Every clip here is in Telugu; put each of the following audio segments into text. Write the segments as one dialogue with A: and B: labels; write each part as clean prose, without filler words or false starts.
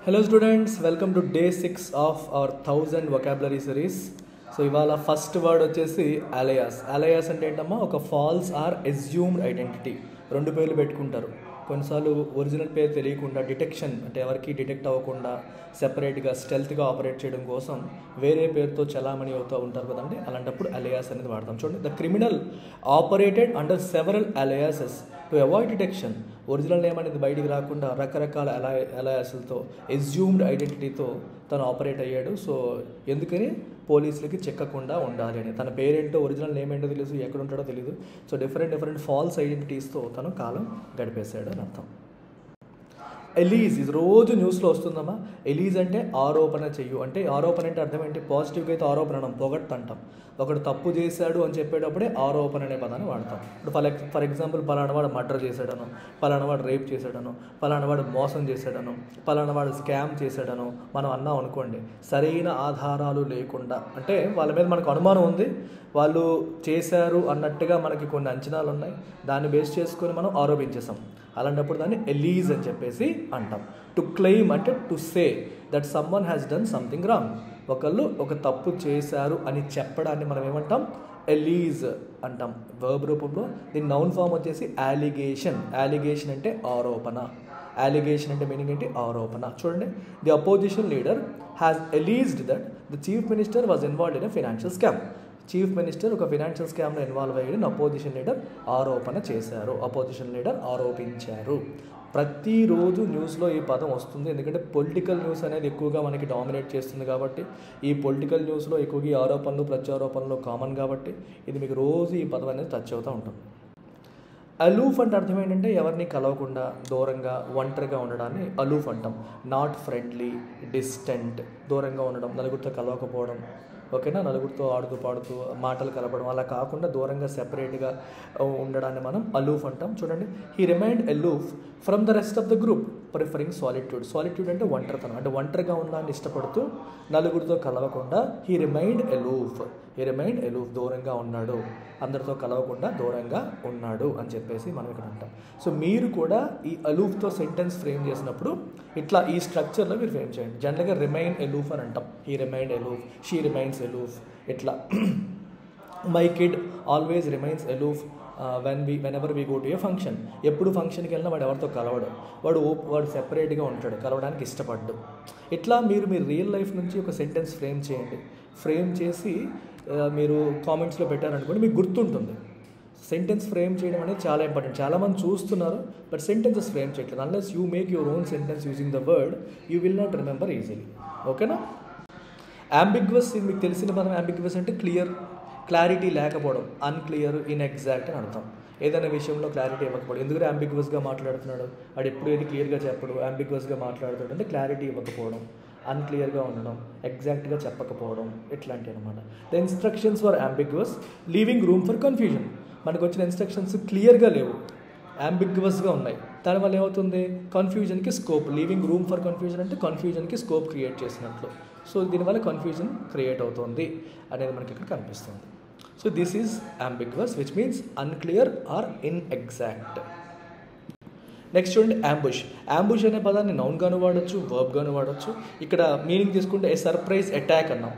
A: Hello students, welcome to day 6 of our 1000 vocabulary series. So ఇవాళ ఫస్ట్ వర్డ్ వచ్చేసి అలయాస్. అలయాస్ అంటే ఏంటమ్మా, ఒక ఫాల్స్ ఆర్ అజ్యూమ్డ్ ఐడెంటిటీ. రెండు పేర్లు పెట్టుకుంటారు. కొన్నిసార్లు ఒరిజినల్ పేరు తెలియకుండా డిటెక్షన్ అంటే ఎవరికి డిటెక్ట్ అవ్వకుండా సెపరేట్గా స్టెల్త్గా ఆపరేట్ చేయడం కోసం వేరే పేరుతో చలామణి అవుతూ ఉంటారు కదండి. అలాంటప్పుడు అలయాస్ అనేది వాడతాం. చూడండి, the criminal operated under several aliases to avoid detection. Original name అనేది బయటికి రాకుండా రకరకాల అలయాసులతో అజ్యూమ్డ్ ఐడెంటిటీతో తను ఆపరేట్ అయ్యాడు. సో ఎందుకని పోలీసులకి చెక్కకుండా ఉండాలి అని. తన పేరేంటో ఒరిజినల్ నేమ్ ఏంటో తెలియదు, ఎక్కడ ఉంటాడో తెలియదు. సో డిఫరెంట్ ఫాల్స్ ఐడెంటిటీస్తో తను కాలం గడిపేశాడు అని అర్థం. ఎలీజ్ ఇది రోజు న్యూస్లో వస్తుందమ్మా. ఎలీజ్ అంటే ఆరోపణ చెయ్యు. అంటే ఆరోపణ అంటే అర్థం ఏంటి? పాజిటివ్గా అయితే ఆరోపణ అనం, పొగట్టు అంటాం. ఒకడు తప్పు చేశాడు అని చెప్పేటప్పుడే ఆరోపణ అనే పదాన్ని వాడతాం. ఇప్పుడు ఫర్ ఎగ్జాంపుల్ పలానావాడు మర్డర్ చేశాడను, పలానావాడు రేప్ చేశాడను, పలానావాడు మోసం చేశాడను, పలానావాడు స్కామ్ చేశాడను మనం అన్నాం అనుకోండి. సరైన ఆధారాలు లేకుండా, అంటే వాళ్ళ మీద మనకు అనుమానం ఉంది, వాళ్ళు చేశారు అన్నట్టుగా మనకి కొన్ని అంచనాలు ఉన్నాయి, దాన్ని బేస్ చేసుకొని మనం ఆరోపించేసాం. అలాంటప్పుడు దాన్ని ఎలీజ్ అని చెప్పేసి అంటాం. టు క్లెయిమ్ అంటే to say that someone has done something wrong. ఒకళ్ళు ఒక తప్పు చేశారు అని చెప్పడాన్ని మనం ఏమంటాం? ఎలీజ్ అంటాం వర్బ్ రూపంలో. దీని నౌన్ ఫామ్ వచ్చేసి అలిగేషన్. అలిగేషన్ అంటే ఆరోపణ. అలిగేషన్ అంటే మీనింగ్ ఏంటి? ఆరోపణ. చూడండి, the opposition leader has alleged that the chief minister was involved in a financial scam. Chief minister ఒక ఫైనాన్షియల్ స్కామ్లో ఇన్వాల్వ్ అయ్యాడని అపోజిషన్ లీడర్ ఆరోపణ చేశారు. అపోజిషన్ లీడర్ ఆరోపించారు. ప్రతిరోజు న్యూస్లో ఈ పదం వస్తుంది, ఎందుకంటే పొలిటికల్ న్యూస్ అనేది ఎక్కువగా మనకి డామినేట్ చేస్తుంది కాబట్టి. ఈ పొలిటికల్ న్యూస్లో ఎక్కువగా ఈ ఆరోపణలు ప్రత్యారోపణలు కామన్ కాబట్టి ఇది మీకు రోజు ఈ పదం అనేది టచ్ అవుతూ ఉంటుంది. అలూఫ్ అంటే అర్థం ఏంటంటే ఎవరిని కలవకుండా దూరంగా ఒంటరిగా ఉండడాన్ని అలూఫ్ అంటాం. నాట్ ఫ్రెండ్లీ, డిస్టెంట్, దూరంగా ఉండడం, నలుగురితో కలవకపోవడం, ఓకేనా, నలుగురితో ఆడుతూ పాడుతూ మాటలు కలపడం, అలా కాకుండా దూరంగా సెపరేట్గా ఉండడాన్ని మనం అలూఫ్ అంటాం. చూడండి, he remind aloof from the rest of the group preferring solitude. Solitude అంటే ఒంటరితనం, అంటే ఒంటరిగా ఉండాలని ఇష్టపడుతూ నలుగురితో కలవకుండా హీ రిమైండ్ అలూఫ్. దూరంగా ఉన్నాడు, అందరితో కలవకుండా దూరంగా ఉన్నాడు అని చెప్పేసి మనం ఇక్కడ అంటాం. సో మీరు కూడా ఈ అలూఫ్తో సెంటెన్స్ ఫ్రేమ్ చేసినప్పుడు ఇట్లా ఈ స్ట్రక్చర్లో మీరు ఫ్రేమ్ చేయండి. జనరల్గా రిమైన్ అలూఫ్ అని అంటాం. He remind aloof, she remains aloof, ఇట్లా. My kid always remains aloof whenever we go to a function. ఎప్పుడు ఫంక్షన్కి వెళ్ళినా వాడు ఎవరితో కలవడు, వాడు సెపరేట్గా ఉంటాడు, కలవడానికి ఇష్టపడ్డు. ఇట్లా మీరు మీ రియల్ లైఫ్ నుంచి ఒక సెంటెన్స్ ఫ్రేమ్ చేయండి. ఫ్రేమ్ చేసి మీరు కామెంట్స్లో పెట్టారనుకోండి, మీకు గుర్తుంటుంది. సెంటెన్స్ ఫ్రేమ్ చేయడం అనేది చాలా ఇంపార్టెంట్. చాలామంది చూస్తున్నారు బట్ సెంటెన్సెస్ ఫ్రేమ్ చేయట్లేదు. Unless you make your own sentence using the word, you will not remember easily. ఓకేనా? అంబిగ్వస్, మీకు తెలిసిన పదం. అంబిగ్వస్ అంటే క్లారిటీ లేకపోవడం, అన్క్లియర్, ఇన్ఎగ్జాక్ట్ అని అర్థం. ఏదైనా విషయంలో క్లారిటీ ఇవ్వకపోవడం. ఎందుకంటే అంబిగ్వస్గా మాట్లాడుతున్నాడు, వాడు ఎప్పుడు ఏది క్లియర్గా చెప్పడు, అంబిగ్వస్గా మాట్లాడుతాడు అంటే క్లారిటీ ఇవ్వకపోవడం, అన్క్లియర్గా ఉండడం, ఎగ్జాక్ట్గా చెప్పకపోవడం, ఇట్లాంటివి అనమాట. The instructions for ambiguous, leaving room for confusion. మనకు వచ్చిన ఇన్స్ట్రక్షన్స్ క్లియర్గా లేవు, అంబిగ్వస్గా ఉన్నాయి. దానివల్ల ఏమవుతుంది? కన్ఫ్యూజన్కి scope. Leaving room for confusion అంటే కన్ఫ్యూజన్కి స్కోప్ క్రియేట్ చేసినట్లు. సో దీనివల్ల కన్ఫ్యూజన్ క్రియేట్ అవుతుంది అనేది మనకి ఇక్కడ కనిపిస్తుంది. So this is ambiguous, which means unclear or inexact. Next చూడండి, అంబుష్. అంబుష్ అనే పదాన్ని నౌన్గాను వాడచ్చు, వర్బ్గాను వాడచ్చు. ఇక్కడ మీనింగ్ తీసుకుంటే ఏ సర్ప్రైజ్ అటాక్ అన్నాం.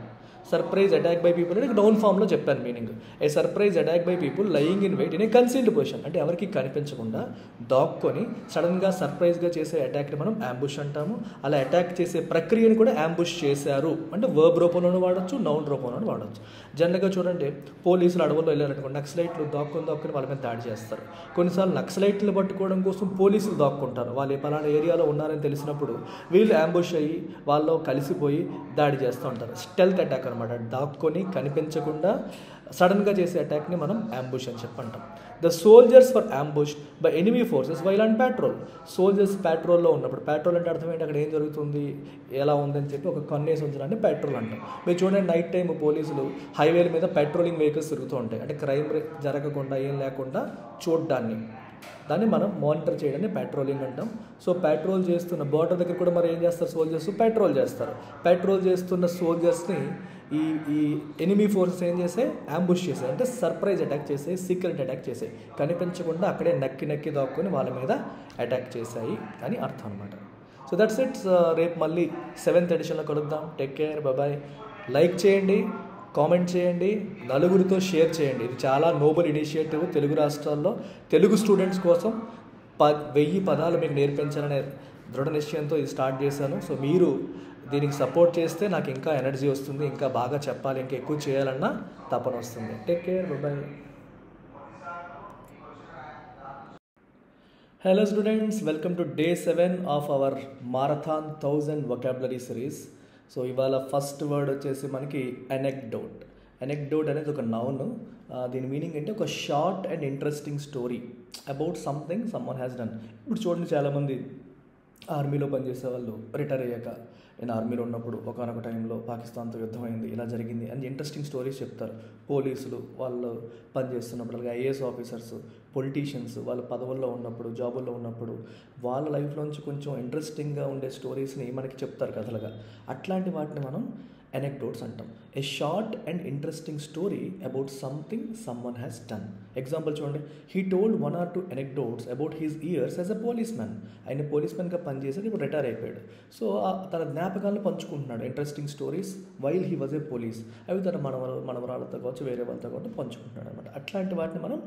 A: సర్ప్రైజ్ అటాక్ బై పీపుల్ అంటే డౌన్ ఫామ్లో చెప్పాను meaning. A surprise attack by people lying in weight in a concealed position. అంటే ఎవరికి కనిపించకుండా దాక్కొని సడన్గా సర్ప్రైజ్గా చేసే అటాక్ని మనం అంబుష్ అంటాము. అలా అటాక్ చేసే ప్రక్రియను కూడా అంబుష్ చేశారు అంటే వర్బ్ రూపంలోనూ వాడచ్చు, నౌన్ రూపంలోనూ వాడచ్చు. జనరల్గా చూడండి, పోలీసులు అడవుల్లో వెళ్ళారనుకోండి, నక్సలైట్లు దాక్కుని వాళ్ళ మీద దాడి చేస్తారు. కొన్నిసార్లు నక్సలైట్లు పట్టుకోవడం కోసం పోలీసులు దాక్కుంటారు. వాళ్ళు పలానా ఏరియాలో ఉన్నారని తెలిసినప్పుడు వీళ్ళు అంబుష్ అయ్యి వాళ్ళలో కలిసిపోయి దాడి చేస్తూ ఉంటారు. స్టెల్త్ అటాక్ అనమాట. దాక్కొని కనిపించకుండా సడన్గా చేసే అటాక్ని మనం అంబుష్ అని చెప్పంటాం. The soldiers for ambush by enemy forces while on patrol. Soldiers పెట్రోల్లో ఉన్నప్పుడు, పెట్రోల్ అంటే అర్థం ఏంటి, అక్కడ ఏం జరుగుతుంది, ఎలా ఉందని చెప్పి ఒక కన్నేసి ఉంచడాన్ని పెట్రోల్ అంటాం. మీరు చూడండి, నైట్ టైం పోలీసులు హైవేల మీద పెట్రోలింగ్ వెహికల్స్ తిరుగుతూ ఉంటాయి. అంటే క్రైమ్ జరగకుండా ఏం లేకుండా చూడడాన్ని, దాన్ని మనం మానిటర్ చేయడాన్ని పెట్రోలింగ్ అంటాం. సో పెట్రోల్ చేస్తున్న బోర్డర్ దగ్గర కూడా మరి ఏం చేస్తారు సోల్జర్స్? పెట్రోల్ చేస్తారు. పెట్రోల్ చేస్తున్న సోల్జర్స్ని ఈ ఎనిమీ ఫోర్సెస్ ఏం చేసాయి? అంబుష్ చేసాయి. అంటే సర్ప్రైజ్ అటాక్ చేసాయి, సీక్రెట్ అటాక్ చేసాయి. కనిపించకుండా అక్కడే నక్కి దాక్కుని వాళ్ళ మీద అటాక్ చేశాయి అని అర్థం అనమాట. So that's it. రేపు మళ్ళీ 7th ఎడిషన్లో కలుద్దాం. Take care, bye. లైక్ చేయండి, కామెంట్ చేయండి, నలుగురితో షేర్ చేయండి. ఇది చాలా నోబెల్ ఇనిషియేటివ్. తెలుగు రాష్ట్రాల్లో తెలుగు స్టూడెంట్స్ కోసం 1000 పదాలు మీకు నేర్పించాలనే దృఢ నిశ్చయంతో ఇది స్టార్ట్ చేశాను. సో మీరు దీనికి సపోర్ట్ చేస్తే నాకు ఇంకా ఎనర్జీ వస్తుంది, ఇంకా బాగా చెప్పాలి, ఇంకా ఎక్కువ చేయాలన్న తపన వస్తుంది. Take care, bye. Hello students, welcome to day 7 of our marathon 1000 vocabulary series. So ఇవాళ ఫస్ట్ వర్డ్ వచ్చేసి మనకి anecdote. Anecdote అనేది ఒక నౌన్. దీని మీనింగ్ అంటే ఒక short and interesting story about something someone has done. ఇప్పుడు చూడండి, చాలామంది ఆర్మీలో పనిచేసే వాళ్ళు రిటైర్ అయ్యాక, నేను ఆర్మీలో ఉన్నప్పుడు ఒకనొక టైంలో పాకిస్తాన్తో యుద్ధం అయింది, ఇలా జరిగింది అని ఇంట్రెస్టింగ్ స్టోరీస్ చెప్తారు. పోలీసులు వాళ్ళు పనిచేస్తున్నప్పుడు, అలాగే ఐఏఎస్ ఆఫీసర్స్, పొలిటీషియన్స్ వాళ్ళ పదవుల్లో ఉన్నప్పుడు, జాబుల్లో ఉన్నప్పుడు వాళ్ళ లైఫ్లోంచి కొంచెం ఇంట్రెస్టింగ్గా ఉండే స్టోరీస్ని మనకి చెప్తారు కథలుగా. అట్లాంటి వాటిని మనం anecdotes అంటాం. A short and interesting story about something someone has done. Example చూడండి, he told 1 or 2 anecdotes about his years as a policemen. ఆయన పోలీస్మెన్గా పనిచేసి ఇప్పుడు రిటైర్ అయిపోయాడు. సో తన జ్ఞాపకాలను పంచుకుంటున్నాడు, interesting stories while he was a police. అవి తన మనవరాళ్ళతో కావచ్చు, వేరే వాళ్ళతో కావచ్చు పంచుకుంటున్నాడు అనమాట. అట్లాంటి వాటిని మనం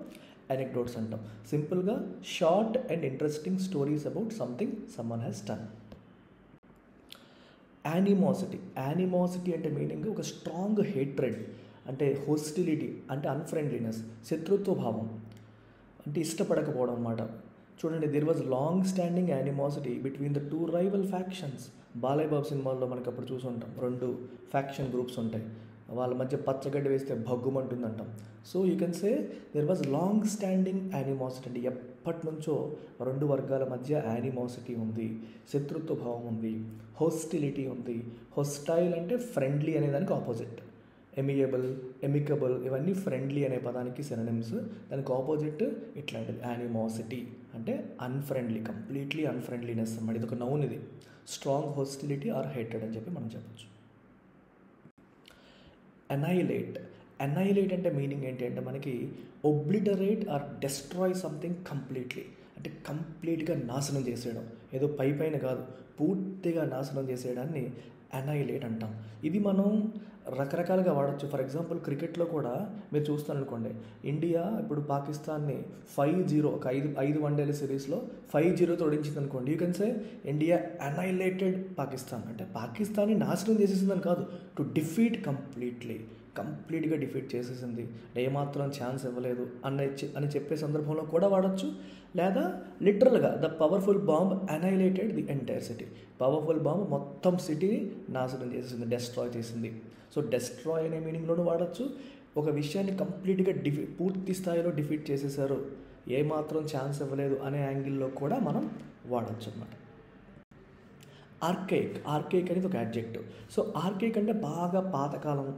A: anecdotes అంటాం. సింపుల్గా short and interesting stories about something someone has done. Animosity అంటే మీనింగ్ ఒక స్ట్రాంగ్ హేట్రెడ్, అంటే హోస్టిలిటీ అంటే అన్ఫ్రెండ్లీనెస్, శత్రుత్వ భావం అంటే ఇష్టపడకపోవడం అన్నమాట. చూడండి, there was long standing animosity between the 2 rival factions. Balayya Babu సినిమాల్లో మనకి అప్పుడు చూసుంటాం, 2 ఫ్యాక్షన్ గ్రూప్స్ ఉంటాయి, వాళ్ళ మధ్య పచ్చగడ్డి వేస్తే భగ్గుమంటుందంటాం. So you can say there was long standing animosity. అంటే ఎప్పటి నుంచో 2 వర్గాల మధ్య యానిమాసిటీ ఉంది, శత్రుత్వ భావం ఉంది, హోస్టిలిటీ ఉంది. హోస్టైల్ అంటే ఫ్రెండ్లీ అనే దానికి ఆపోజిట్. ఎమికబుల్ ఇవన్నీ ఫ్రెండ్లీ అనే పదానికి సినోనిమ్స్. దానికి ఆపోజిట్ ఇట్లాంటిది యానిమాసిటీ అంటే అన్ఫ్రెండ్లీ, కంప్లీట్లీ అన్ఫ్రెండ్లీనెస్ అన్నమాట. ఇది ఒక నౌన్. ఇది స్ట్రాంగ్ హోస్టిలిటీ ఆర్ హేటెడ్ అని చెప్పి మనం చెప్పచ్చు. అన్నైలేట్ అంటే మీనింగ్ ఏంటి అంటే మనకి ఒబ్లిటరేట్ ఆర్ డెస్ట్రాయ్ సంథింగ్ కంప్లీట్లీ. అంటే కంప్లీట్గా నాశనం చేసేయడం, ఏదో పైన కాదు, పూర్తిగా నాశనం చేసేయడాన్ని అన్నైలేట్ అంటాం. ఇది మనం రకరకాలుగా వాడచ్చు. ఫర్ ఎగ్జాంపుల్ క్రికెట్లో కూడా మీరు చూస్తారనుకోండి, ఇండియా ఇప్పుడు పాకిస్తాన్ని 5-0 ఒక 5 వన్డేల సిరీస్లో 5-0తో ఓడించింది అనుకోండి. You can say India annihilated Pakistan. అంటే పాకిస్తాన్ని నాశనం చేసేసిందని కాదు, టు డిఫీట్ కంప్లీట్గా డిఫీట్ చేసేసింది, ఏమాత్రం ఛాన్స్ ఇవ్వలేదు అని చెప్పే సందర్భంలో కూడా వాడచ్చు. లేదా లిటరల్గా the powerful bomb annihilated the entire city. Powerful bomb మొత్తం సిటీని నాశనం చేసేసింది, డెస్ట్రాయ్ చేసింది. సో డెస్ట్రాయ్ అనే మీనింగ్లోనూ వాడచ్చు. ఒక విషయాన్ని కంప్లీట్గా పూర్తి స్థాయిలో డిఫీట్ చేసేసారు, ఏమాత్రం ఛాన్స్ ఇవ్వలేదు అనే యాంగిల్లో కూడా మనం వాడచ్చు అన్నమాట. ఆర్కేక్ అనేది ఒక యాడ్జెక్టివ్. సో ఆర్కేక్ అంటే బాగా పాతకాలం,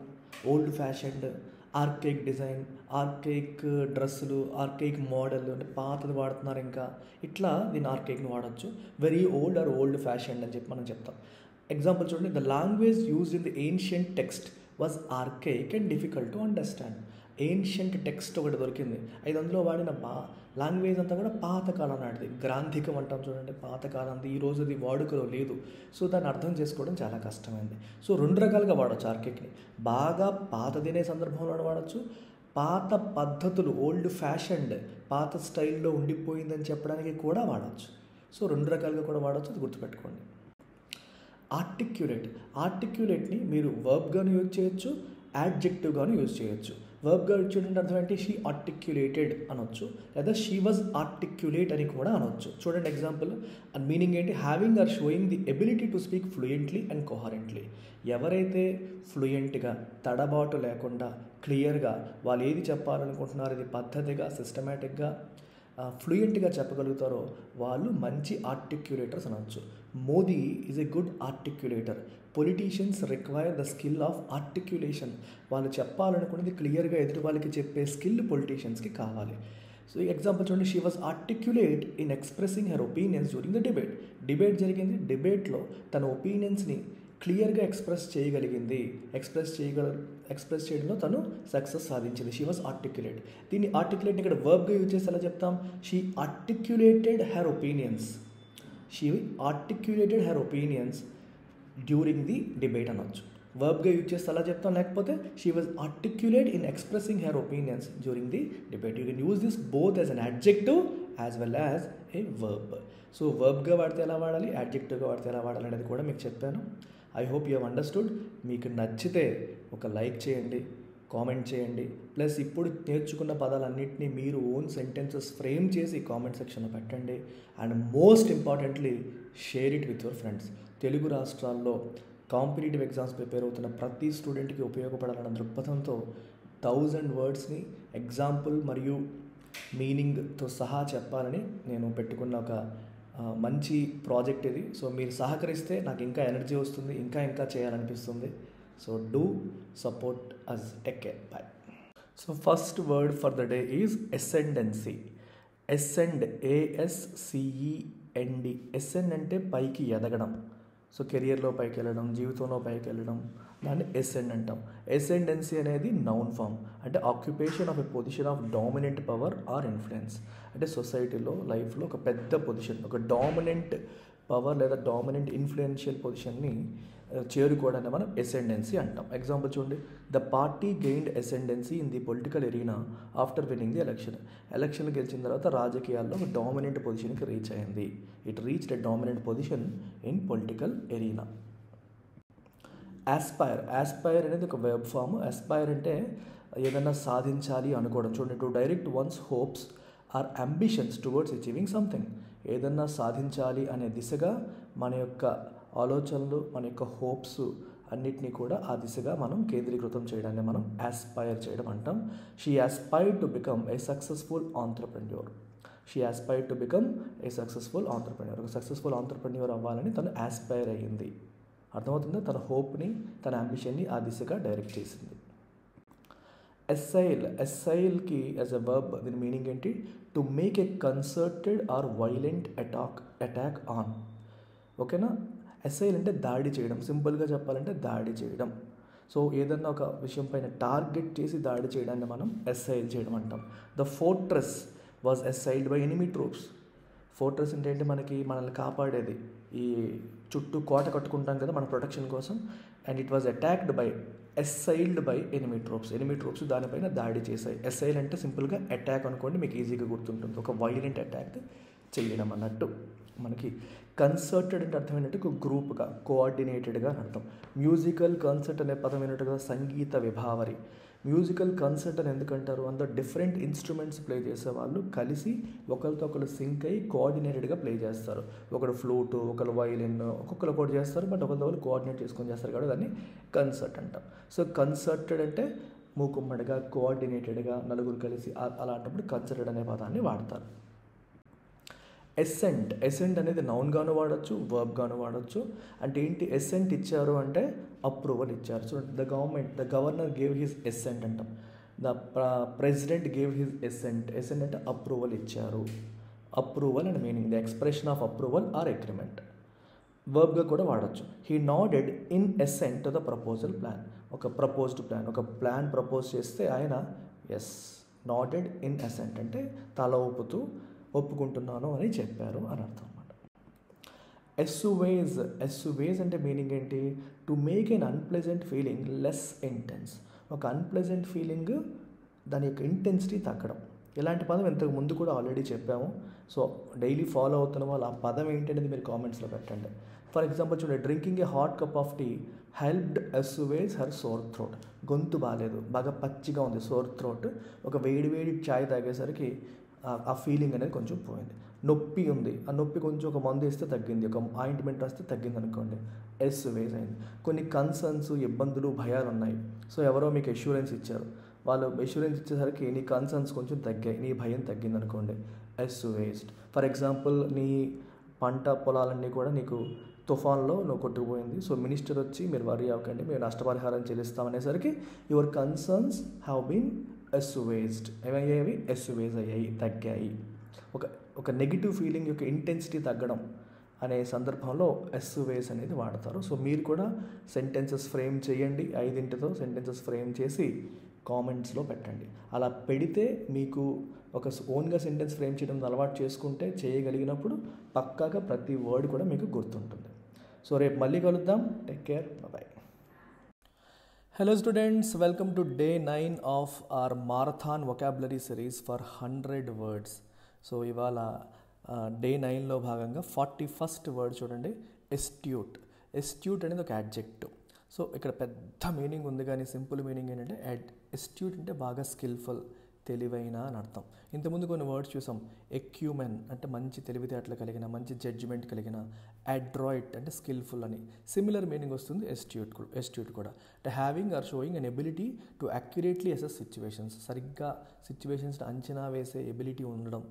A: old fashioned, archaic design, archaic డ్రెస్సులు, ఆర్కేక్ మోడల్ అంటే పాతది వాడుతున్నారు ఇంకా, ఇట్లా దీన్ని ఆర్కేక్ని వాడచ్చు. Very old or old fashioned అని చెప్పి మనం చెప్తాం. ఎగ్జాంపుల్ చూడండి, the language used in the ancient text was archaic and difficult to understand. Ancient text ఒకటి దొరికింది, అది అందులో వాడిన లాంగ్వేజ్ అంతా కూడా పాతకాలం నాటిది. గ్రాంథికం అంటాం చూడండి, పాతకాలంది, ఈరోజు అది వాడుకలో లేదు. సో దాన్ని అర్థం చేసుకోవడం చాలా కష్టమైంది. సో 2 రకాలుగా వాడచ్చు ఆర్కేక్ని. బాగా పాతదినే సందర్భంలో వాడచ్చు, పాత పద్ధతులు, ఓల్డ్ ఫ్యాషన్డ్, పాత స్టైల్లో ఉండిపోయిందని చెప్పడానికి కూడా వాడచ్చు. సో 2 రకాలుగా కూడా వాడచ్చు, అది గుర్తుపెట్టుకోండి. ఆర్టిక్యులేట్ని మీరు వర్బ్గాను యూజ్ చేయొచ్చు, యాడ్జెక్టివ్గాను యూజ్ చేయొచ్చు. వర్బ్గా యూజ్ చేయడం అర్థం ఏంటి, షీ ఆర్టిక్యులేటెడ్ అనొచ్చు, లేదా షీ వాజ్ ఆర్టిక్యులేట్ అని కూడా అనొచ్చు. చూడండి ఎగ్జాంపుల్, అండ్ మీనింగ్ ఏంటి, having or showing the ability to speak fluently and coherently. ఎవరైతే ఫ్లూయెంట్గా, తడబాటు లేకుండా, క్లియర్గా వాళ్ళు ఏది చెప్పాలనుకుంటున్నారు ఇది పద్ధతిగా, సిస్టమేటిక్గా, ఫ్లూయెంట్గా చెప్పగలుగుతారో వాళ్ళు మంచి ఆర్టిక్యులేటర్స్ అనొచ్చు. Modi is a good articulator. Politicians require the skill of articulation. వాళ్ళు చెప్పాలనుకున్నది క్లియర్గా ఎదుటి వాళ్ళకి చెప్పే స్కిల్ పొలిటీషియన్స్కి కావాలి. సో ఈ ఎగ్జాంపుల్ చూడండి, she was articulate in expressing her opinions during the debate జరిగింది. డిబేట్లో తన ఒపీనియన్స్ని క్లియర్గా ఎక్స్ప్రెస్ చేయగలిగింది. ఎక్స్ప్రెస్ చేయడంలో తను సక్సెస్ సాధించింది. She was articulate. దీన్ని ఆర్టిక్యులేట్ ఇక్కడ వర్బ్గా యూజ్ చేసి ఎలా చెప్తాం, she articulated her opinions. She articulated her opinions during the debate అనొచ్చు. వర్బ్గా యూజ్ చేస్తే అలా చెప్తాం, లేకపోతే she was articulate in expressing her opinions during the debate. You can use this both as an adjective as well as a verb. So వర్బ్గా వాడితే ఎలా వాడాలి, యాడ్జెక్టివ్గా వాడితే ఎలా వాడాలి అనేది కూడా మీకు చెప్పాను. I hope you have understood. మీకు నచ్చితే ఒక లైక్ చేయండి, కామెంట్ చేయండి. ప్లస్ ఇప్పుడు నేర్చుకున్న పదాలన్నింటినీ మీరు ఓన్ సెంటెన్సెస్ ఫ్రేమ్ చేసి కామెంట్ సెక్షన్లో పెట్టండి. And most importantly share it with your friends. Telugu రాష్ట్రాల్లో కాంపిటేటివ్ ఎగ్జామ్స్ ప్రిపేర్ అవుతున్న ప్రతి స్టూడెంట్కి ఉపయోగపడాలన్న దృక్పథంతో 1000 వర్డ్స్ని ఎగ్జాంపుల్ మరియు మీనింగ్తో సహా చెప్పాలని నేను పెట్టుకున్న ఒక మంచి ప్రాజెక్ట్ ఇది. సో మీరు సహకరిస్తే నాకు ఇంకా ఎనర్జీ వస్తుంది, ఇంకా చేయాలనిపిస్తుంది. So do support us. Take care, bye. So first word for the day is ascendancy. Ascend, ASCEND. Ascend అంటే పైకి ఎదగడం. సో కెరియర్లో పైకి వెళ్ళడం, జీవితంలో పైకి వెళ్ళడం, దాన్ని ఎసెండ్ అంటాం. ఎసెండెన్సీ అనేది నౌన్ ఫామ్, అంటే occupation of a position of dominant power or influence. అంటే సొసైటీలో, లైఫ్లో ఒక పెద్ద పొజిషన్, ఒక డామినెంట్ పవర్ లేదా డామినెంట్ ఇన్ఫ్లుయెన్షియల్ పొజిషన్ని చేరుకోవడాన్ని మనం ఎసెండెన్సీ అంటాం. ఎగ్జాంపుల్ చూడండి, the party gained ascendancy in the political arena after winning the election. Election గెలిచిన తర్వాత రాజకీయాల్లో ఒక డామినెంట్ పొజిషన్కి రీచ్ అయింది. It reached a dominant position in political arena. Aspire. Aspire అనేది ఒక వెర్బ్ ఫామ్. ఆస్పైర్ అంటే ఏదైనా సాధించాలి అనుకోవడం. చూడండి, to direct one's hopes or ambitions towards achieving something. ఏదన్నా సాధించాలి అనే దిశగా మన యొక్క ఆలోచనలు, మన యొక్క హోప్స్ అన్నిటినీ కూడా ఆ దిశగా మనం కేంద్రీకృతం చేయడాన్ని మనం ఆస్పైర్ చేయడం అంటాం. She aspired to become a successful entrepreneur. She aspired to become a successful entrepreneur. ఒక సక్సెస్ఫుల్ ఆంట్రప్రెన్యూర్ అవ్వాలని తను ఆస్పైర్ అయ్యింది. అర్థమవుతుందా? తన హోప్ని, తన అంబిషన్ని ఆ దిశగా డైరెక్ట్ చేసింది. ఎస్సైల్. ఎస్సైల్కి యాజ్ ఎ వర్బ్ దీని మీనింగ్ ఏంటి? To make a concerted or violent attack on. ఓకేనా? ఎస్సైల్ అంటే దాడి చేయడం. సింపుల్గా చెప్పాలంటే దాడి చేయడం. సో ఏదన్నా ఒక విషయం పైన టార్గెట్ చేసి దాడి చేయడాన్ని మనం ఎస్సైల్ చేయడం అంటాం. The fortress was assailed by enemy troops. Fortress అంటే ఏంటి? మనల్ని కాపాడేది. ఈ చుట్టూ కోట కట్టుకుంటాం కదా మన ప్రొటెక్షన్ కోసం. And it was assailed by enemy troops. Enemy troops దానిపైన దాడి చేశాయి. ఎస్సైల్ అంటే సింపుల్గా అటాక్ అనుకోండి, మీకు ఈజీగా గుర్తుంటుంది. ఒక వైలెంట్ అటాక్ చేయడం అన్నట్టు. మనకి కన్సర్టెడ్ అంటే అర్థం ఏంటంటే ఒక గ్రూప్గా, కోఆర్డినేటెడ్గా అని అర్థం. మ్యూజికల్ కన్సర్ట్ అనే పదం ఏంటంటే సంగీత విభావరి. మ్యూజికల్ కన్సర్ట్ అని ఎందుకంటారు? అందులో డిఫరెంట్ ఇన్స్ట్రుమెంట్స్ ప్లే చేసేవాళ్ళు కలిసి ఒకరితో ఒకరు సింక్ అయ్యి కోఆర్డినేటెడ్గా ప్లే చేస్తారు. ఒకరు ఫ్లూటు, ఒకరు వైలిన్, ఒక్కొక్కరు ఒకటి చేస్తారు, బట్ ఒకరితో ఒకరు కోఆర్డినేట్ చేసుకొని చేస్తారు కాబట్టి దాన్ని కన్సర్ట్ అంటాం. సో కన్సర్టెడ్ అంటే మూకుమ్మడిగా, కోఆర్డినేటెడ్గా నలుగురు కలిసి అలాంటప్పుడు కన్సర్టెడ్ అనే పదాన్ని వాడతారు. ఎసెంట్. ఎసెంట్ అనేది నౌన్గాను వాడచ్చు, వర్బ్గాను వాడచ్చు. అంటే ఏంటి? ఎసెంట్ ఇచ్చారు అంటే అప్రూవల్ ఇచ్చారు. So the governor gave his assent అంటాం. The president gave his assent. Assent అంటే అప్రూవల్ ఇచ్చారు. Approval and meaning the expression of approval or agreement. వర్బ్గా కూడా వాడచ్చు. He nodded in assent to the proposal plan. ఒక ప్రపోజ్డ్ ప్లాన్, ఒక ప్లాన్ ప్రపోజ్ చేస్తే ఆయన ఎస్ నాడెడ్ ఇన్ ఎసెంట్ అంటే తల ఊపుతూ ఒప్పుకుంటున్నాను అని చెప్పారు అని అర్థం అన్నమాట. ఎస్సువేజ్. ఎస్సువేజ్ అంటే మీనింగ్ ఏంటి? To make an unpleasant feeling less intense. ఒక అన్ప్లెజెంట్ ఫీలింగ్ దాని యొక్క ఇంటెన్సిటీ తగ్గడం. ఇలాంటి పదం ఇంతకు ముందు కూడా ఆల్రెడీ చెప్పాము. సో డైలీ ఫాలో అవుతున్న వాళ్ళు ఆ పదం ఏంటి అనేది మీరు కామెంట్స్లో పెట్టండి. ఫర్ ఎగ్జాంపుల్ చూడండి, drinking a hot cup of tea helped assuage her sore throat. గొంతు బాగాలేదు, బాగా పచ్చిగా ఉంది, సోర్ థ్రోట్. ఒక వేడి చాయ్ తాగేసరికి ఆ ఫీలింగ్ అనేది కొంచెం పోయింది. నొప్పి ఉంది, ఆ నొప్పి కొంచెం ఒక మందు వేస్తే తగ్గింది, ఒక ఆయింట్మెంట్ రాస్తే తగ్గింది అనుకోండి, ఎస్సువేజ్ అయింది. కొన్ని కన్సర్న్స్, ఇబ్బందులు, భయాలు ఉన్నాయి. సో ఎవరో మీకు ఎష్యూరెన్స్ ఇచ్చారు, వాళ్ళు ఎష్యూరెన్స్ ఇచ్చేసరికి నీ కన్సర్న్స్ కొంచెం తగ్గాయి, నీ భయం తగ్గింది అనుకోండి, ఎస్సువేజ్డ్. ఫర్ ఎగ్జాంపుల్ నీ పంట పొలాలన్నీ కూడా నీకు తుఫాన్లో నువ్వు కొట్టుకుపోయింది. సో మినిస్టర్ వచ్చి మీరు వరీ అవ్వకండి, మేము నష్టపరిహారం చెల్లిస్తామనేసరికి యువర్ కన్సర్న్స్ హ్యావ్ బీన్ ఎస్సువేజ్డ్. ఏమయ్యాయి? ఎస్సువేజ్ అయ్యాయి, తగ్గాయి. ఒక నెగిటివ్ ఫీలింగ్ యొక్క ఇంటెన్సిటీ తగ్గడం అనే సందర్భంలో ఎస్సువేజ్ అనేది వాడతారు. సో మీరు కూడా సెంటెన్సెస్ ఫ్రేమ్ చేయండి. 5 సెంటెన్సెస్ ఫ్రేమ్ చేసి కామెంట్స్లో పెట్టండి. అలా పెడితే మీకు ఒక ఓన్గా సెంటెన్స్ ఫ్రేమ్ చేయడం అలవాటు చేసుకుంటే చేయగలిగినప్పుడు పక్కాగా ప్రతి వర్డ్ కూడా మీకు గుర్తుంటుంది. సో రేపు మళ్ళీ కలుద్దాం. Take care, bye. Hello students, welcome to day 9 of our marathon vocabulary series for 100 words. So ఇవాళ డే 9లో భాగంగా 41st వర్డ్ చూడండి, ఎస్ట్యూట్. ఎస్ట్యూట్ అనేది ఒక యాడ్జెక్టివ్. సో ఇక్కడ పెద్ద మీనింగ్ ఉంది, కానీ సింపుల్ మీనింగ్ ఏంటంటే ఎస్ట్యూట్ అంటే బాగా స్కిల్ఫుల్, తెలివైన అని అర్థం. ఇంతకుముందు కొన్ని వర్డ్స్ చూసాం. ఎక్యూమెన్ అంటే మంచి తెలివితేటలు కలిగిన, మంచి జడ్జిమెంట్ కలిగిన. అడ్రాయిట్ అంటే స్కిల్ఫుల్ అని. సిమిలర్ మీనింగ్ వస్తుంది ఎస్ట్యూట్ కూడా. అంటే having or showing an ability to accurately assess situations. సరిగ్గా సిచ్యువేషన్స్ని అంచనా వేసే ఎబిలిటీ ఉండడం.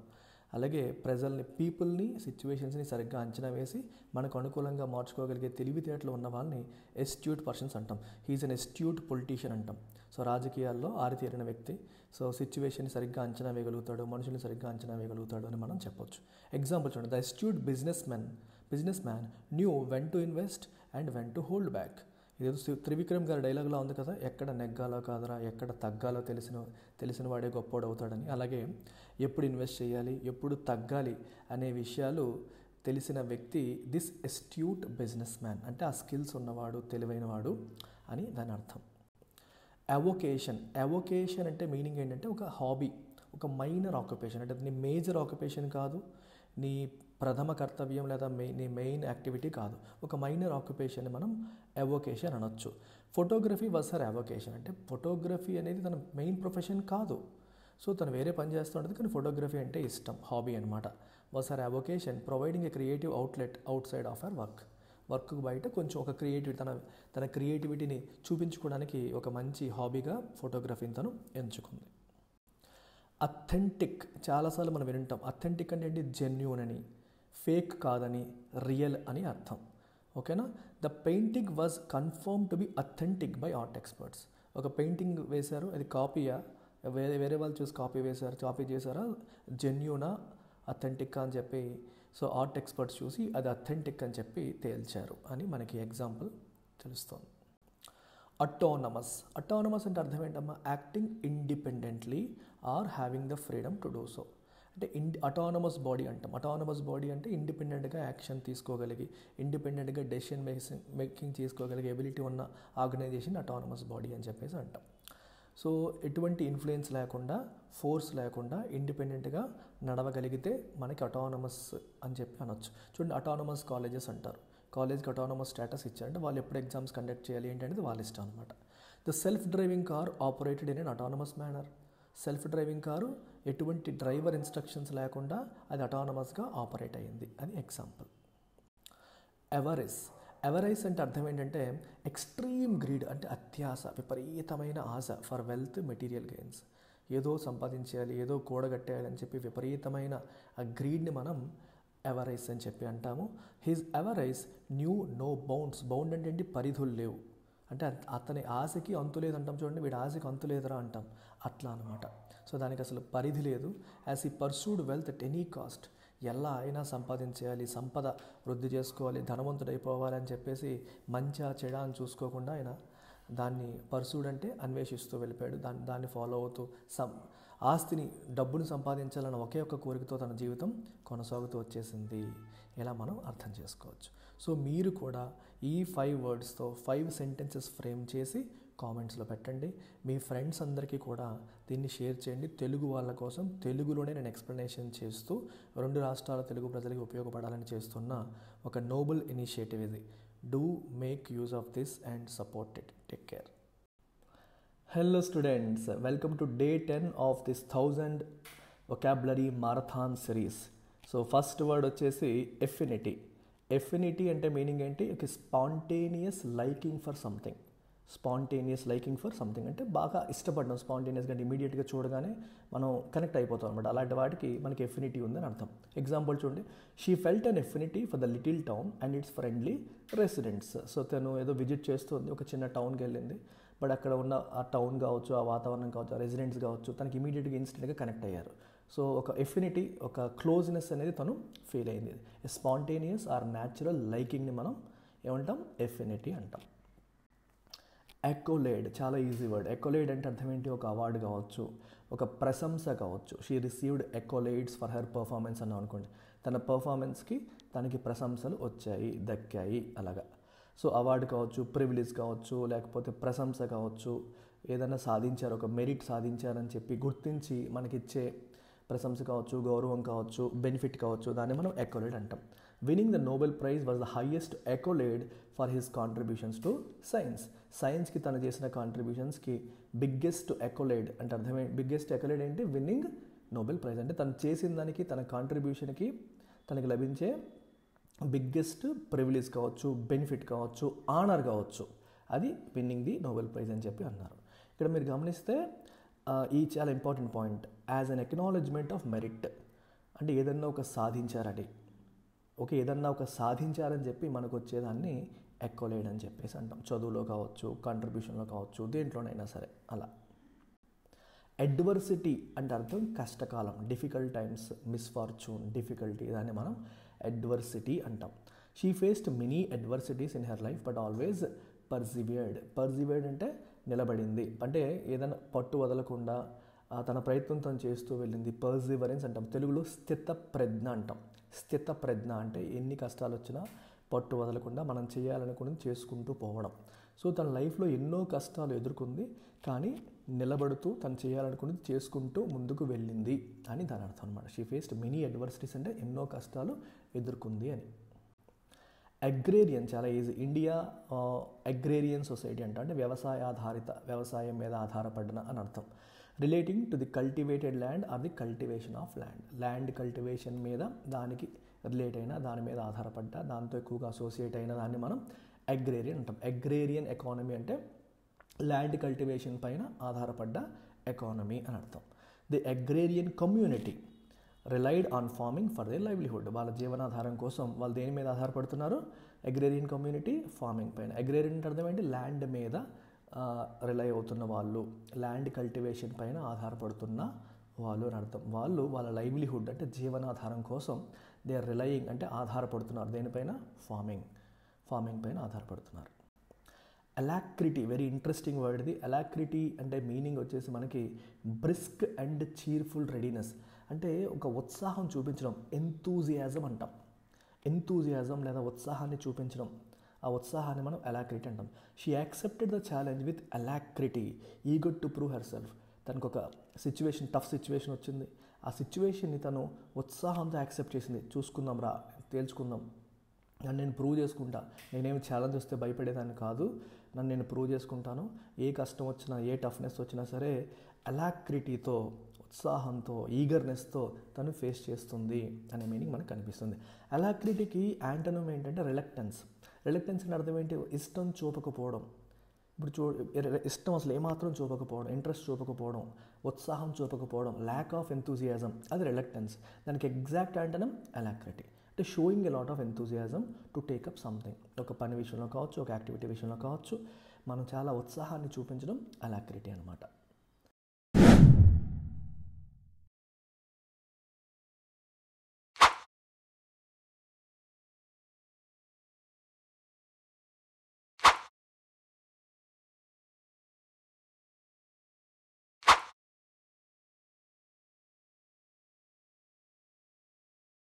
A: అలాగే ప్రజల్ని, పీపుల్ని, సిచ్యువేషన్స్ని సరిగ్గా అంచనా వేసి మనకు అనుకూలంగా మార్చుకోగలిగే తెలివితేటలు ఉన్న వాళ్ళని ఎస్ట్యూట్ పర్సన్స్ అంటాం. హీఈస్ అన్ ఎస్ట్యూట్ పొలిటీషియన్ అంటాం. సో రాజకీయాల్లో ఆరితేరిన వ్యక్తి. సో సిచ్యువేషన్ సరిగ్గా అంచనా వేయగలుగుతాడు, మనుషుల్ని సరిగ్గా అంచనా వేయగలుగుతాడు అని మనం చెప్పొచ్చు. ఎగ్జాంపుల్ చూడండి, the astute business man knew when to invest and when to hold back. ఇదేదో త్రివిక్రమ్ గారి డైలాగ్లో ఉంది కదా, ఎక్కడ నెగ్గాలో కాదరా, ఎక్కడ తగ్గాలో తెలిసిన వాడే గొప్పోడు అవుతాడని. అలాగే ఎప్పుడు ఇన్వెస్ట్ చేయాలి, ఎప్పుడు తగ్గాలి అనే విషయాలు తెలిసిన వ్యక్తి దిస్ ఎస్ట్యూట్ బిజినెస్ మ్యాన్. అంటే ఆ స్కిల్స్ ఉన్నవాడు, తెలివైనవాడు అని దాని అర్థం. అవొకేషన్ అంటే మీనింగ్ ఏంటంటే ఒక హాబీ, ఒక మైనర్ ఆక్యుపేషన్. అంటే నీ మేజర్ ఆక్యుపేషన్ కాదు, నీ ప్రథమ కర్తవ్యం లేదా నీ మెయిన్ యాక్టివిటీ కాదు, ఒక మైనర్ ఆక్యుపేషన్ మనం అవొకేషన్ అనొచ్చు. Photography was her avocation. అంటే ఫోటోగ్రఫీ అనేది తన మెయిన్ ప్రొఫెషన్ కాదు, సో తను వేరే పని చేస్తూ ఉంటుంది, కానీ ఫోటోగ్రఫీ అంటే ఇష్టం, హాబీ అనమాట. Was her avocation providing a creative outlet outside of her work బయట కొంచెం ఒక క్రియేటివిటీ, తన క్రియేటివిటీని చూపించుకోవడానికి ఒక మంచి హాబీగా ఫోటోగ్రఫీని తను ఎంచుకుంది. అథెంటిక్ చాలాసార్లు మనం వింటాం. అథెంటిక్ అంటే ఏంటి? జెన్యూన్ అని, ఫేక్ కాదని, రియల్ అని అర్థం. ఓకేనా? The painting was confirm to be authentic by art experts. ఒక పెయింటింగ్ వేశారు, అది కాపీయా, వేరే వాళ్ళు చూసి కాపీ చేశారా, జెన్యూనా, అథెంటిక్ అని చెప్పి, సో ఆర్ట్ ఎక్స్పర్ట్స్ చూసి అది అథెంటిక్ అని చెప్పి తేల్చారు అని మనకి ఎగ్జాంపుల్ తెలుస్తుంది. అటానమస్ అంటే అర్థం ఏంటమ్మా? Acting independently or having the freedom to do so. అంటే అటానమస్ బాడీ అంటాం. అటానమస్ బాడీ అంటే ఇండిపెండెంట్గా యాక్షన్ తీసుకోగలిగి, ఇండిపెండెంట్గా డెసిషన్ మేకింగ్ చేసుకోగలిగే ఎబిలిటీ ఉన్న ఆర్గనైజేషన్ అటానమస్ బాడీ అని చెప్పేసి అంటాం. సో ఎటువంటి ఇన్ఫ్లుయెన్స్ లేకుండా, ఫోర్స్ లేకుండా ఇండిపెండెంట్గా నడవగలిగితే మనకి అటానమస్ అని చెప్పి అనొచ్చు. చూడండి, అటానమస్ కాలేజెస్ అంటారు. కాలేజ్కి అటానమస్ స్టేటస్ ఇచ్చారంటే వాళ్ళు ఎప్పుడు ఎగ్జామ్స్ కండక్ట్ చేయాలి ఏంటనేది వాళ్ళ ఇష్టం అనమాట. The self driving car operated in an autonomous manner. Self driving car ఎటువంటి డ్రైవర్ ఇన్స్ట్రక్షన్స్ లేకుండా అది అటానమస్గా ఆపరేట్ అయ్యింది అని ఎగ్జాంపుల్. ఎవరైస్ అంటే అర్థం ఏంటంటే ఎక్స్ట్రీమ్ గ్రీడ్, అంటే అత్యాశ, విపరీతమైన ఆశ. For wealth, material gains. ఏదో సంపాదించేయాలి, ఏదో కూడగట్టేయాలి అని చెప్పి విపరీతమైన ఆ గ్రీడ్ని మనం ఎవరైస్ అని చెప్పి అంటాము. His avarice knew no bounds. Bound అంటే ఏంటి? పరిధులు లేవు. అంటే అతని ఆశకి అంతు లేదు అంటాం చూడండి, వీడి ఆశకి అంతు లేదురా అంటాం, అట్లా అనమాట. సో దానికి అసలు పరిధి లేదు. యాజ్ ఈ pursued wealth at any cost. ఎలా అయినా సంపాదించేయాలి, సంపద వృద్ధి చేసుకోవాలి, ధనవంతుడైపోవాలి అని చెప్పేసి మంచా చెడా అని చూసుకోకుండా ఆయన దాన్ని పర్సూడ్ అంటే అన్వేషిస్తూ వెళ్ళిపోయాడు. దాన్ని ఫాలో అవుతూ ఆస్తిని, డబ్బుని సంపాదించాలన్న ఒకే ఒక్క కోరికతో తన జీవితం కొనసాగుతూ వచ్చేసింది. ఇలా మనం అర్థం చేసుకోవచ్చు. సో మీరు కూడా ఈ 5 వర్డ్స్తో 5 సెంటెన్సెస్ ఫ్రేమ్ చేసి కామెంట్స్లో పెట్టండి. మీ ఫ్రెండ్స్ అందరికీ కూడా దీన్ని షేర్ చేయండి. తెలుగు వాళ్ళ కోసం తెలుగులోనే నేను ఎక్స్ప్లెనేషన్ చేస్తూ 2 రాష్ట్రాల తెలుగు ప్రజలకు ఉపయోగపడాలని చేస్తున్న ఒక నోబుల్ ఇనిషియేటివ్ ఇది. Do make use of this and support it. Take care. Hello students, welcome to day 10 of this 1000 vocabulary marathon series. So first word వచ్చేసి affinity. Affinity అంటే మీనింగ్ ఏంటి? ఒక spontaneous liking for something. Spontaneous liking for something అంటే బాగా ఇష్టపడడం, స్పాంటేనియస్గా అంటే ఇమీడియట్గా చూడగానే మనం కనెక్ట్ అయిపోతాం అనమాట. అలాంటి వాటికి మనకి ఎఫినిటీ ఉందని అర్థం. ఎగ్జాంపుల్ చూడండి, she felt an affinity for the little town and it's friendly residents. So తను ఏదో విజిట్ చేస్తుంది, ఒక చిన్న టౌన్కి వెళ్ళింది, బట్ అక్కడ ఉన్న ఆ టౌన్ కావచ్చు, ఆ వాతావరణం కావచ్చు, ఆ రెసిడెంట్స్ కావచ్చు, తనకి ఇమీడియట్గా ఇన్స్టెంట్గా కనెక్ట్ అయ్యారు. సో ఒక ఎఫినిటీ, ఒక క్లోజ్నెస్ అనేది తను ఫీల్ అయింది. స్పాంటేనియస్ ఆర్ న్యాచురల్ లైకింగ్ని మనం ఏమంటాం? ఎఫినిటీ అంటాం. ఎకోలేడ్ చాలా ఈజీ వర్డ్. ఎకోలేడ్ అంటే అర్థం ఏంటి? ఒక అవార్డు కావచ్చు, ఒక ప్రశంస కావచ్చు. She received accolades for her performance అన్నాం అనుకోండి, తన పర్ఫార్మెన్స్కి తనకి ప్రశంసలు వచ్చాయి, దక్కాయి అలాగా. సో అవార్డు కావచ్చు, ప్రివిలేజ్ కావచ్చు, లేకపోతే ప్రశంస కావచ్చు, ఏదైనా సాధించారు, ఒక మెరిట్ సాధించారని చెప్పి గుర్తించి మనకిచ్చే ప్రశంస కావచ్చు, గౌరవం కావచ్చు, బెనిఫిట్ కావచ్చు, దాన్ని మనం ఎకోలేడ్ అంటాం. Winning the Nobel prize was the highest accolade for his contributions to science. సైన్స్కి తను చేసిన కాంట్రిబ్యూషన్స్కి బిగ్గెస్ట్ ఎకోలేడ్ అంటే అర్థమే. బిగ్గెస్ట్ ఎకోలేడ్ ఏంటి? విన్నింగ్ నోబెల్ ప్రైజ్ అంటే తను చేసిన దానికి, తన కాంట్రిబ్యూషన్కి తనకి లభించే బిగ్గెస్ట్ ప్రివిలేజ్ కావచ్చు, బెనిఫిట్ కావచ్చు, ఆనర్ కావచ్చు, అది విన్నింగ్ ది నోబెల్ ప్రైజ్ అని చెప్పి అన్నారు. ఇక్కడ మీరు గమనిస్తే ఈ చాలా important point, as an acknowledgement of merit అంటే ఏదన్నా ఒక సాధించారని, ఏదన్నా ఒక సాధించారని చెప్పి మనకు వచ్చేదాన్ని ఎకోలేడ్ అని చెప్పేసి అంటాం. చదువులో కావచ్చు, కాంట్రిబ్యూషన్లో కావచ్చు, దేంట్లోనైనా సరే అలా. అడ్వర్సిటీ అంటే అర్థం కష్టకాలం, డిఫికల్ట్ టైమ్స్, మిస్ఫార్చ్యూన్, డిఫికల్టీ, దాన్ని మనం అడ్వర్సిటీ అంటాం. She faced many adversities in her life but always persevered అంటే నిలబడింది, అంటే ఏదైనా పట్టు వదలకుండా తన ప్రయత్నం తను చేస్తూ వెళ్ళింది. పర్సివరెన్స్ అంటాం. తెలుగులో స్థితప్రజ్ఞ అంటాం. స్థితప్రజ్ఞ అంటే ఎన్ని కష్టాలు వచ్చినా పట్టు వదలకుండా మనం చేయాలనుకుని చేసుకుంటూ పోవడం. సో తన లైఫ్లో ఎన్నో కష్టాలు ఎదుర్కొంది, కానీ నిలబడుతూ తను చేయాలనుకున్నది చేసుకుంటూ ముందుకు వెళ్ళింది అని దాని అర్థం అనమాట. షీ ఫేస్డ్ మెనీ అడ్వర్సిటీస్ అంటే ఎన్నో కష్టాలు ఎదుర్కొంది అని. అగ్రేరియన్ చాలా ఈజీ. ఇండియా అగ్రేరియన్ సొసైటీ అంటే వ్యవసాయం మీద ఆధారపడిన అని అర్థం. Relating to the cultivated land or the cultivation of land. Land cultivation మీద, దానికి రిలేట్ అయిన, దాని మీద ఆధారపడ్డ, దాంతో ఎక్కువగా అసోసియేట్ అయిన దాన్ని మనం అగ్రేరియన్ అంటాం. అగ్రేరియన్ ఎకానమీ అంటే ల్యాండ్ కల్టివేషన్ పైన ఆధారపడ్డ ఎకానమీ అని అర్థం. The agrarian community relied on farming for their livelihood. వాళ్ళ జీవనాధారం కోసం వాళ్ళు దేని మీద ఆధారపడుతున్నారు? అగ్రేరియన్ కమ్యూనిటీ ఫార్మింగ్ పైన. అగ్రేరియన్ అంటే అర్థం ఏంటి? ల్యాండ్ మీద రిలై అవుతున్న వాళ్ళు, ల్యాండ్ కల్టివేషన్ పైన ఆధారపడుతున్న వాళ్ళు అని అర్థం. వాళ్ళు వాళ్ళ లైవ్లీహుడ్ అంటే జీవనాధారం కోసం దే ఆర్ రిలయింగ్ అంటే ఆధారపడుతున్నారు. దేనిపైన? ఫార్మింగ్ పైన ఆధారపడుతున్నారు. అలాక్రిటీ, వెరీ ఇంట్రెస్టింగ్ వర్డ్ ఇది. అలాక్రిటీ అంటే మీనింగ్ వచ్చేసి మనకి బ్రిస్క్ అండ్ చీర్ఫుల్ రెడీనెస్ అంటే ఒక ఉత్సాహం చూపించడం, ఎంతూజియాజం అంటాం. ఎంతూజియాజం లేదా ఉత్సాహాన్ని చూపించడం, ఆ ఉత్సాహాన్ని మనం అలాక్రిటీ అంటాం. She accepted the challenge with alacrity, eager to prove herself. తనకు ఒక సిచ్యువేషన్, టఫ్ సిచ్యువేషన్ వచ్చింది, ఆ సిచ్యువేషన్ని తను ఉత్సాహంతో యాక్సెప్ట్ చేసింది. చూసుకుందాం రా, తేల్చుకుందాం, నన్ను నేను ప్రూవ్ చేసుకుంటా, నేనేమి ఛాలెంజ్ వస్తే భయపడేదాన్ని కాదు, నన్ను నేను ప్రూవ్ చేసుకుంటాను, ఏ కష్టం వచ్చినా, ఏ టఫ్నెస్ వచ్చినా సరే అలాక్రిటీతో, ఉత్సాహంతో, ఈగర్నెస్తో తను ఫేస్ చేస్తుంది అనే మీనింగ్ మనకు కనిపిస్తుంది. అలాక్రిటీకి యాంటోనిమ్ ఏంటంటే రిలక్టెన్స్. రిలక్టెన్స్ అంటే అర్థం ఏంటి? ఇష్టం చూపకపోవడం. ఇప్పుడు ఇష్టం అసలు ఏమాత్రం చూపకపోవడం, ఇంట్రెస్ట్ చూపకపోవడం, ఉత్సాహం చూపకపోవడం, ల్యాక్ ఆఫ్ ఎంతూజియాజం, అది రిలక్టెన్స్. దానికి ఎగ్జాక్ట్ యాంటోనిమ్ అలాక్రిటీ. అంటే sowing a lot of enthusiasm to take up something. ఒక పని విషయంలో కావచ్చు, ఒక యాక్టివిటీ విషయంలో కావచ్చు, మనం చాలా ఉత్సాహాన్ని చూపించడం అలాక్రిటీ అనమాట.